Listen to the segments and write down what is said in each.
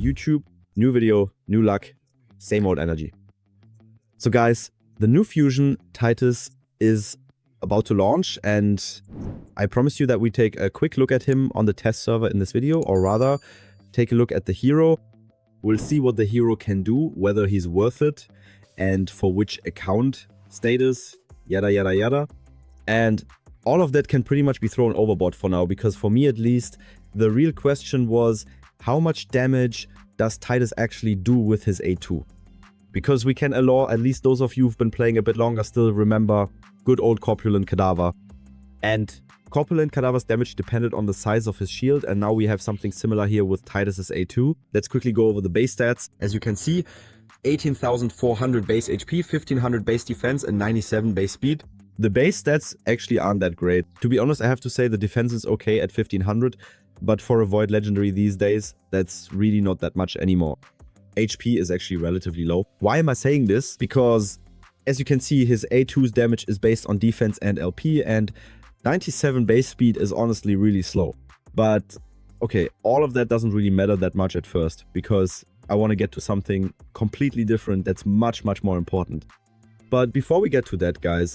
YouTube. New video, new luck, same old energy. So guys, the new fusion Titus is about to launch, and I promise you that we take a quick look at him on the test server in this video, or rather take a look at the hero. We'll see what the hero can do, whether he's worth it, and for which account status, yada yada yada. And all of that can pretty much be thrown overboard for now, because for me at least, the real question was how much damage does Titus actually do with his A2? Because we can allow, at least those of you who've been playing a bit longer still remember good old Corpulent Cadaver. And Corpulent Cadaver's damage depended on the size of his shield, and now we have something similar here with Titus's A2. Let's quickly go over the base stats. As you can see, 18,400 base HP, 1500 base defense, and 97 base speed. The base stats actually aren't that great. To be honest, I have to say the defense is okay at 1500, but for a Void Legendary these days, that's really not that much anymore. HP is actually relatively low. Why am I saying this? Because as you can see, his A2's damage is based on defense and LP, and 97 base speed is honestly really slow. But okay, all of that doesn't really matter that much at first, because I want to get to something completely different that's much more important. But before we get to that, guys,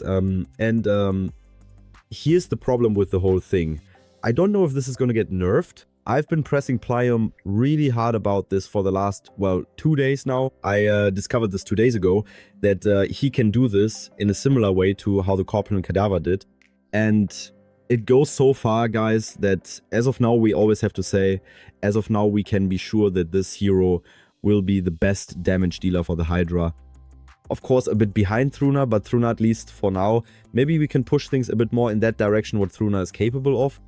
here's the problem with the whole thing. I don't know if this is going to get nerfed. I've been pressing Plium really hard about this for the last, well, 2 days now. I discovered this 2 days ago, that he can do this in a similar way to how the Corpulent Cadaver did. And it goes so far, guys, that as of now, we always have to say, as of now, we can be sure that this hero will be the best damage dealer for the Hydra. Of course, a bit behind Thruna, but Thruna, at least for now, maybe we can push things a bit more in that direction, what Thruna is capable of.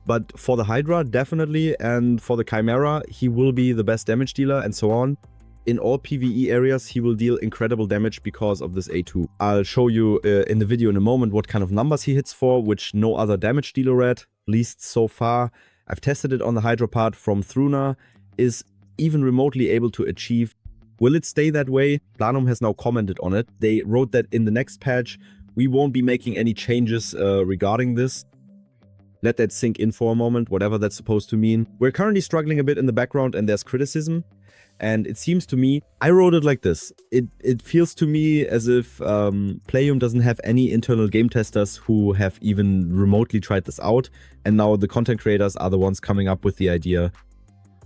But for the Hydra, definitely, and for the Chimera, he will be the best damage dealer and so on. In all PvE areas, he will deal incredible damage because of this A2. I'll show you in the video in a moment what kind of numbers he hits for, which no other damage dealer at least so far. I've tested it on the Hydra part from Thruna, is even remotely able to achieve. Will it stay that way? Planum has now commented on it. They wrote that in the next patch, we won't be making any changes regarding this. Let that sink in for a moment, whatever that's supposed to mean. We're currently struggling a bit in the background and there's criticism. And it seems to me, I wrote it like this. It feels to me as if Playum doesn't have any internal game testers who have even remotely tried this out. And now the content creators are the ones coming up with the idea.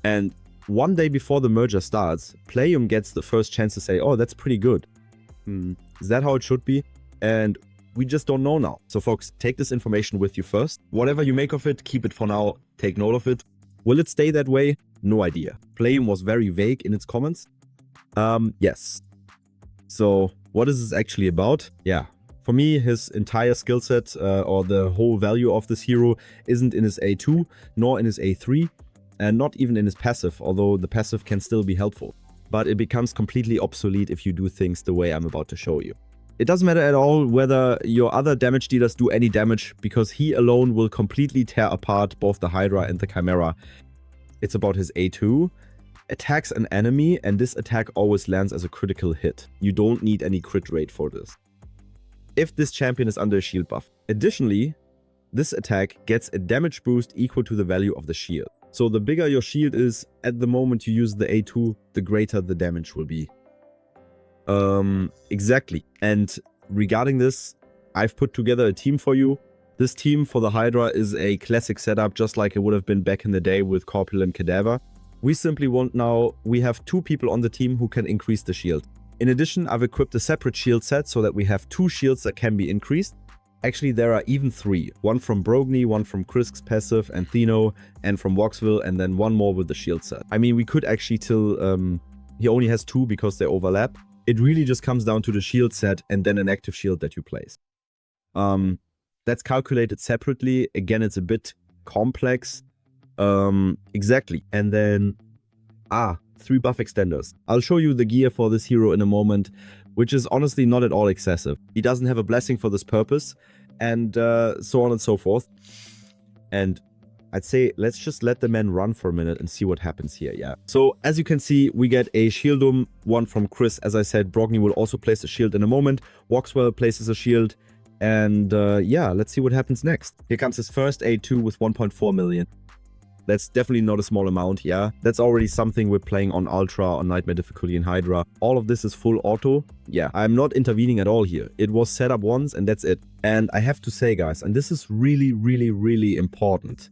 And one day before the merger starts, Playum gets the first chance to say, oh, that's pretty good. Is that how it should be? And we just don't know now. So folks, take this information with you first. Whatever you make of it, keep it for now. Take note of it. Will it stay that way? No idea. Playum was very vague in its comments. Yes. So what is this actually about? Yeah. For me, his entire skill set or the whole value of this hero isn't in his A2, nor in his A3, and not even in his passive, although the passive can still be helpful. But it becomes completely obsolete if you do things the way I'm about to show you. It doesn't matter at all whether your other damage dealers do any damage, because he alone will completely tear apart both the Hydra and the Chimera. It's about his A2, attacks an enemy, and this attack always lands as a critical hit. You don't need any crit rate for this, if this champion is under a shield buff. Additionally, this attack gets a damage boost equal to the value of the shield. So the bigger your shield is at the moment you use the A2, the greater the damage will be. Exactly. And regarding this, I've put together a team for you. This team for the Hydra is a classic setup, just like it would have been back in the day with Corpulent Cadaver. We simply want now, we have 2 people on the team who can increase the shield. In addition, I've equipped a separate shield set so that we have 2 shields that can be increased. Actually, there are even 3. One from Brogni, one from Krisk's passive and Theno, and from Voxville, and then one more with the shield set. I mean, we could actually till, he only has 2 because they overlap. It really just comes down to the shield set and then an active shield that you place. That's calculated separately. Again, it's a bit complex. Exactly. And then, 3 buff extenders. I'll show you the gear for this hero in a moment, which is honestly not at all excessive. He doesn't have a blessing for this purpose, and so on and so forth. And I'd say let's just let the man run for a minute and see what happens here, yeah. So as you can see, we get a shieldum, one from Chris. As I said, Brogni will also place a shield in a moment. Voxwell places a shield. And yeah, let's see what happens next. Here comes his first A2 with 1.4 million. That's definitely not a small amount, yeah. That's already something we're playing on Ultra, on Nightmare difficulty in Hydra. All of this is full auto. Yeah, I'm not intervening at all here. It was set up once and that's it. And I have to say, guys, and this is really, really, really important,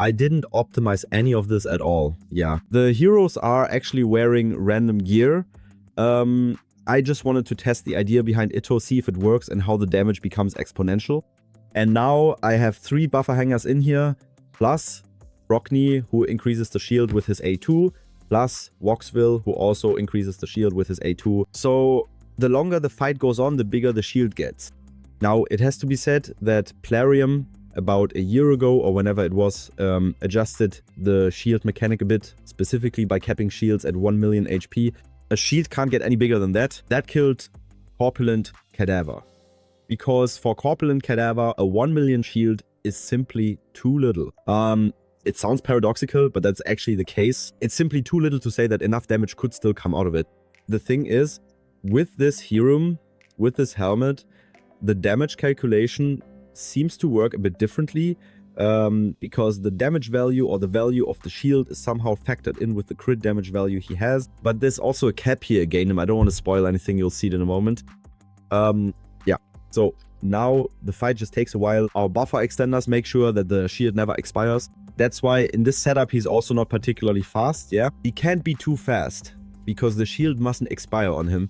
I didn't optimize any of this at all. Yeah, the heroes are actually wearing random gear. I just wanted to test the idea behind Itto, see if it works and how the damage becomes exponential. And now I have 3 buffer hangers in here, plus Brockney, who increases the shield with his A2, plus Voxville, who also increases the shield with his A2. So the longer the fight goes on, the bigger the shield gets. Now, it has to be said that Plarium, about a year ago or whenever it was, adjusted the shield mechanic a bit, specifically by capping shields at 1 million HP. A shield can't get any bigger than that. That killed Corpulent Cadaver. Because for Corpulent Cadaver, a 1 million shield is simply too little. It sounds paradoxical, but that's actually the case. It's simply too little to say that enough damage could still come out of it. The thing is, with this hero, with this helmet, the damage calculation seems to work a bit differently, because the damage value or the value of the shield is somehow factored in with the crit damage value he has. But there's also a cap here again, and I don't want to spoil anything, you'll see it in a moment. Yeah, so now the fight just takes a while. Our buffer extenders make sure that the shield never expires. That's why in this setup he's also not particularly fast, yeah? He can't be too fast, because the shield mustn't expire on him.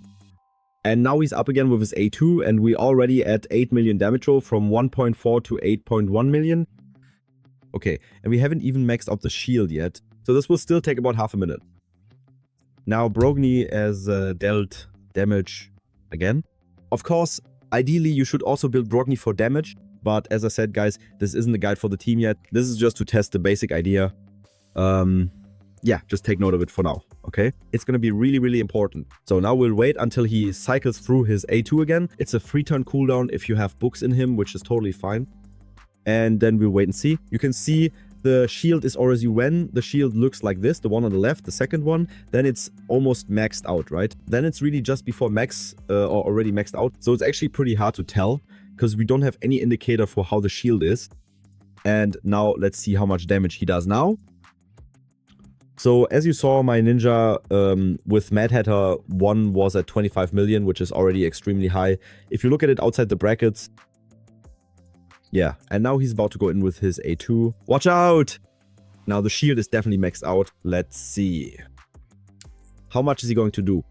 And now he's up again with his A2, and we're already at 8 million damage roll from 1.4 to 8.1 million. Okay, and we haven't even maxed out the shield yet, so this will still take about half a minute. Now Brockney has dealt damage again. Of course, ideally you should also build Brockney for damage, but as I said, guys, this isn't a guide for the team yet. This is just to test the basic idea. Yeah, just take note of it for now, okay? It's gonna be really, really important. So now we'll wait until he cycles through his A2 again. It's a 3-turn cooldown if you have books in him, which is totally fine. And then we'll wait and see. You can see the shield is already, when the shield looks like this, the one on the left, the second one, then it's almost maxed out, right? Then it's really just before max, or already maxed out. So it's actually pretty hard to tell, because we don't have any indicator for how the shield is. And now let's see how much damage he does now. So as you saw, my ninja with Mad Hatter 1 was at 25 million, which is already extremely high. If you look at it outside the brackets, yeah, and now he's about to go in with his A2. Watch out! Now the shield is definitely maxed out. Let's see. How much is he going to do?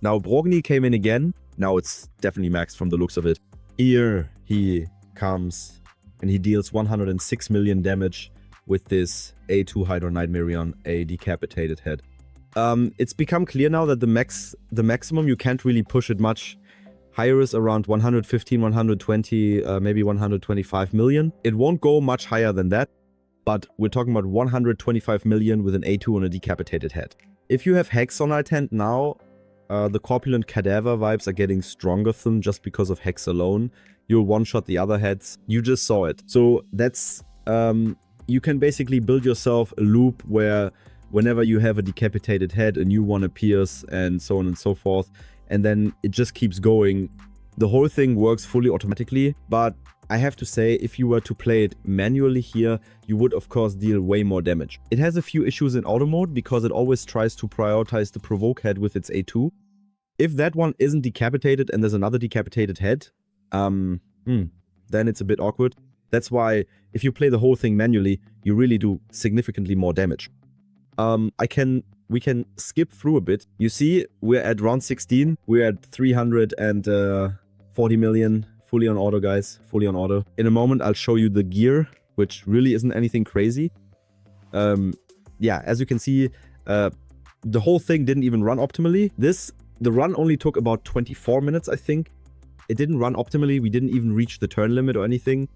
Now Brockney came in again. Now it's definitely maxed from the looks of it. Here he comes and he deals 106 million damage with this A2 Hydra Nightmare, a decapitated head. It's become clear now that the maximum, you can't really push it much. Higher is around 115, 120, maybe 125 million. It won't go much higher than that, but we're talking about 125 million with an A2 on a decapitated head. If you have Hex on right hand now, the Corpulent Cadaver vibes are getting stronger than just because of Hex alone. You'll one-shot the other heads. You just saw it. So that's... you can basically build yourself a loop where whenever you have a decapitated head, a new one appears and so on and so forth. And then it just keeps going. The whole thing works fully automatically, but I have to say, if you were to play it manually here, you would of course deal way more damage. It has a few issues in auto mode because it always tries to prioritize the provoke head with its A2. If that one isn't decapitated and there's another decapitated head, then it's a bit awkward. That's why if you play the whole thing manually, you really do significantly more damage. We can skip through a bit. You see, we're at round 16. We're at 340 million. Fully on auto, guys. Fully on auto. In a moment, I'll show you the gear, which really isn't anything crazy. Yeah, as you can see, the whole thing didn't even run optimally. The run only took about 24 minutes, I think. It didn't run optimally. We didn't even reach the turn limit or anything.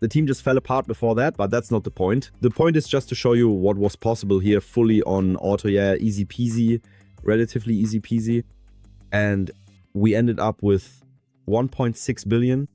The team just fell apart before that, but that's not the point. The point is just to show you what was possible here fully on auto. Yeah, easy peasy, relatively easy peasy. And we ended up with 1.6 billion.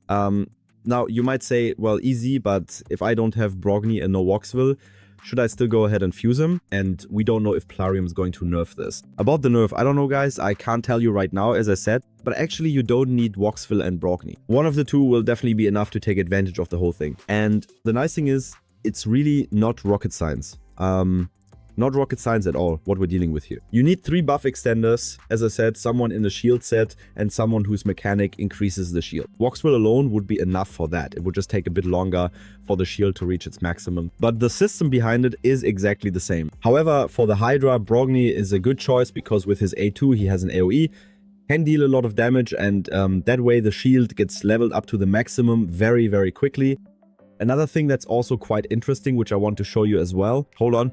Now, you might say, well, easy, but if I don't have Brockney and no Voxville, should I still go ahead and fuse him? And we don't know if Plarium is going to nerf this. About the nerf, I don't know, guys. I can't tell you right now, as I said. But actually, you don't need Voxville and Brockney. One of the two will definitely be enough to take advantage of the whole thing. And the nice thing is, it's really not rocket science. Not rocket science at all, what we're dealing with here. You need 3 buff extenders, as I said, someone in the shield set and someone whose mechanic increases the shield. Voxwell alone would be enough for that. It would just take a bit longer for the shield to reach its maximum. But the system behind it is exactly the same. However, for the Hydra, Brogni is a good choice because with his A2 he has an AoE, can deal a lot of damage, and that way the shield gets leveled up to the maximum very, very quickly. Another thing that's also quite interesting, which I want to show you as well. Hold on.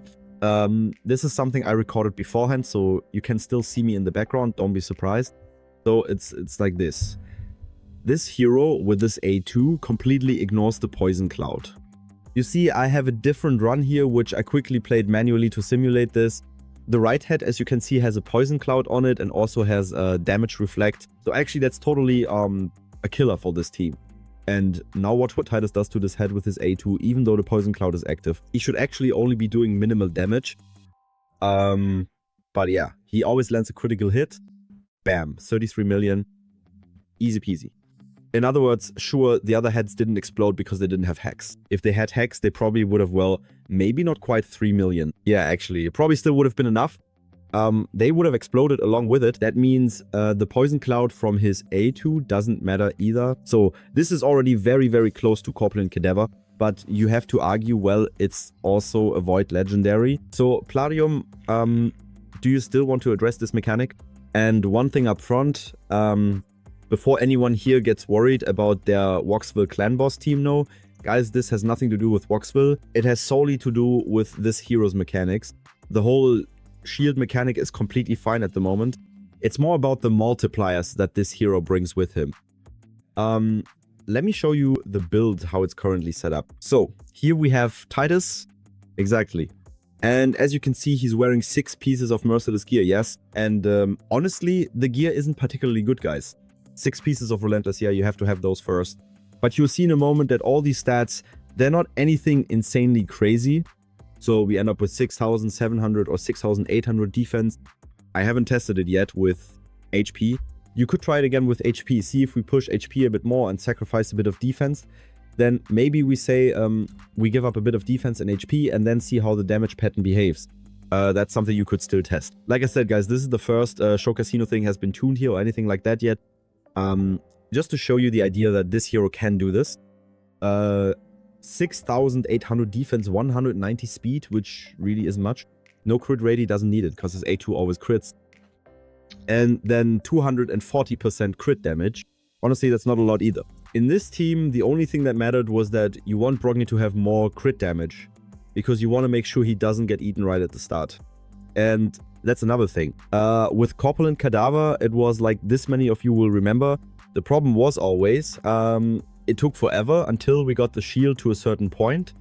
This is something I recorded beforehand, so you can still see me in the background, don't be surprised. So it's like this. This hero with this A2 completely ignores the poison cloud. You see, I have a different run here, which I quickly played manually to simulate this. The right head, as you can see, has a poison cloud on it and also has a damage reflect. So actually that's totally a killer for this team. And now watch what Titus does to this head with his A2, even though the poison cloud is active. He should actually only be doing minimal damage. But yeah, he always lands a critical hit. Bam, 33 million. Easy peasy. In other words, sure, the other heads didn't explode because they didn't have hacks. If they had hacks, they probably would have, well, maybe not quite 3 million. Yeah, actually, it probably still would have been enough. They would have exploded along with it. That means the poison cloud from his A2 doesn't matter either. So this is already very, very close to Corpulent Cadaver. But you have to argue, well, it's also a Void Legendary. So Plarium, do you still want to address this mechanic? And one thing up front, before anyone here gets worried about their Voxwell clan boss team, no. Guys, this has nothing to do with Voxwell. It has solely to do with this hero's mechanics. The whole shield mechanic is completely fine at the moment. It's more about the multipliers that this hero brings with him. Let me show you the build, how it's currently set up. So here we have Titus, exactly. And as you can see, he's wearing 6 pieces of Merciless gear, yes. And honestly, the gear isn't particularly good, guys. 6 pieces of Relentless, yeah, you have to have those first. But you'll see in a moment that all these stats, they're not anything insanely crazy. So we end up with 6,700 or 6,800 defense. I haven't tested it yet with HP. You could try it again with HP. See if we push HP a bit more and sacrifice a bit of defense. Then maybe we say we give up a bit of defense and HP and then see how the damage pattern behaves. That's something you could still test. Like I said, guys, this is the first Show Casino thing has been tuned here or anything like that yet. Just to show you the idea that this hero can do this. 6,800 defense, 190 speed, which really isn't much. No crit rate, he doesn't need it because his A2 always crits. And then 240% crit damage. Honestly, that's not a lot either. In this team, the only thing that mattered was that you want Brogni to have more crit damage because you want to make sure he doesn't get eaten right at the start. And that's another thing. With Corpulent Cadaver, it was like this many of you will remember. The problem was always, it took forever until we got the shield to a certain point,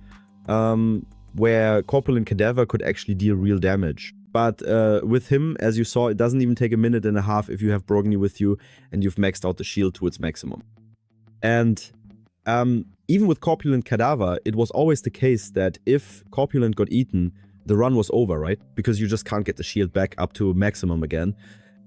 where Corpulent Cadaver could actually deal real damage. But with him, as you saw, it doesn't even take a minute and a half if you have Brogni with you and you've maxed out the shield to its maximum. And even with Corpulent Cadaver, it was always the case that if Corpulent got eaten, the run was over, right? Because you just can't get the shield back up to maximum again.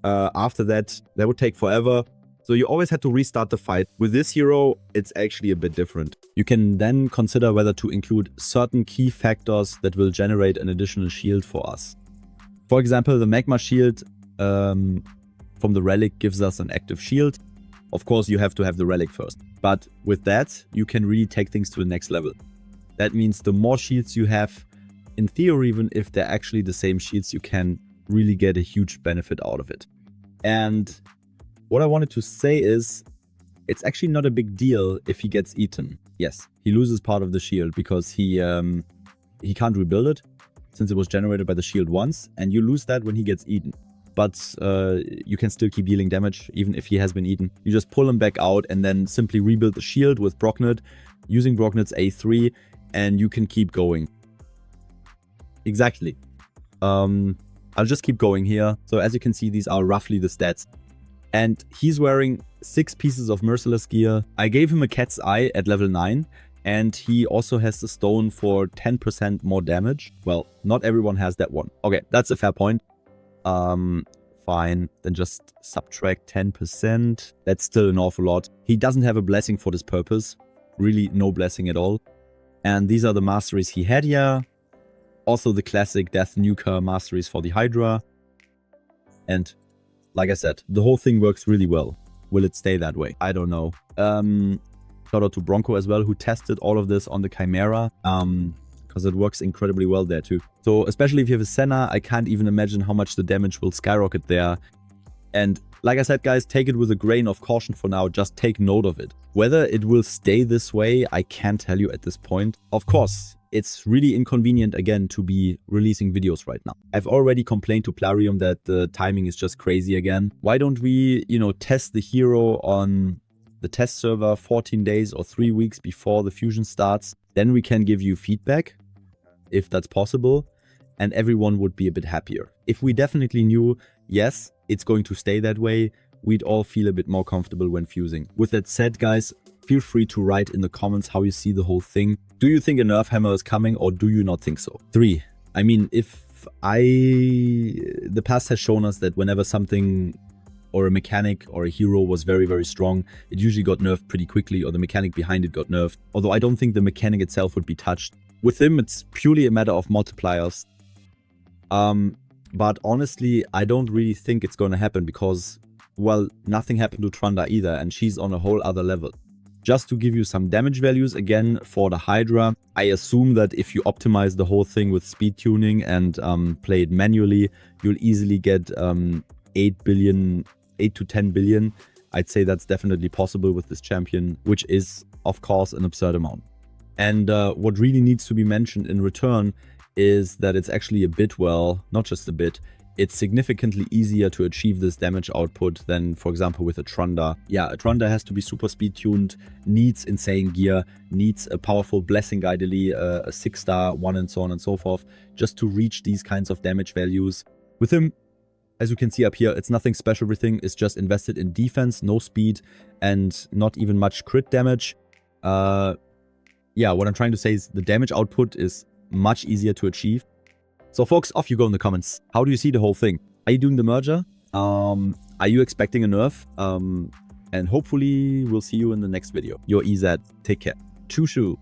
After that would take forever. So you always had to restart the fight. With this hero, it's actually a bit different. You can then consider whether to include certain key factors that will generate an additional shield for us. For example, the Magma Shield from the Relic gives us an active shield. Of course, you have to have the Relic first. But with that, you can really take things to the next level. That means the more shields you have, in theory, even if they're actually the same shields, you can really get a huge benefit out of it. And what I wanted to say is, it's actually not a big deal if he gets eaten. Yes, he loses part of the shield because he can't rebuild it since it was generated by the shield once, and you lose that when he gets eaten. But you can still keep dealing damage even if he has been eaten. You just pull him back out and then simply rebuild the shield with Brognet, using Brognet's A3, and you can keep going. Exactly. I'll just keep going here. So as you can see, these are roughly the stats. And he's wearing 6 pieces of Merciless gear. I gave him a Cat's Eye at level 9. And he also has the stone for 10% more damage. Well, not everyone has that one. Okay, that's a fair point. Fine. Then just subtract 10%. That's still an awful lot. He doesn't have a blessing for this purpose. Really no blessing at all. And these are the masteries he had here. Also the classic Death Nuker masteries for the Hydra. And like I said, the whole thing works really well. Will it stay that way? I don't know. Shout out to Bronco as well, who tested all of this on the Chimera. Because it works incredibly well there too. So especially if you have a Senna, I can't even imagine how much the damage will skyrocket there. And like I said, guys, take it with a grain of caution for now. Just take note of it. Whether it will stay this way, I can't tell you at this point. Of course, it's really inconvenient again to be releasing videos right now. I've already complained to Plarium that the timing is just crazy again. Why don't we, test the hero on the test server 14 days or 3 weeks before the fusion starts? Then we can give you feedback, if that's possible, and everyone would be a bit happier. If we definitely knew, yes, it's going to stay that way, we'd all feel a bit more comfortable when fusing. With that said, guys, feel free to write in the comments how you see the whole thing. Do you think a nerf hammer is coming, or do you not think so? 3. I mean, the past has shown us that whenever something or a mechanic or a hero was very, very strong, it usually got nerfed pretty quickly, or the mechanic behind it got nerfed. Although I don't think the mechanic itself would be touched. With him, it's purely a matter of multipliers. But honestly, I don't really think it's going to happen because, well, nothing happened to Trunda either, and she's on a whole other level. Just to give you some damage values again for the Hydra, I assume that if you optimize the whole thing with speed tuning and play it manually, you'll easily get 8 to 10 billion. I'd say that's definitely possible with this champion, which is, of course, an absurd amount. And what really needs to be mentioned in return is that it's actually a bit, well, not just a bit, it's significantly easier to achieve this damage output than, for example, with a Trunda. Yeah, a Trunda has to be super speed tuned, needs insane gear, needs a powerful blessing ideally, a 6-star one, and so on and so forth, just to reach these kinds of damage values. With him, as you can see up here, it's nothing special. Everything is just invested in defense, no speed, and not even much crit damage. Yeah, what I'm trying to say is the damage output is much easier to achieve. So folks, off you go in the comments. How do you see the whole thing? Are you doing the merger? Are you expecting a nerf? And hopefully we'll see you in the next video. Your EZ. Take care. Choo-choo.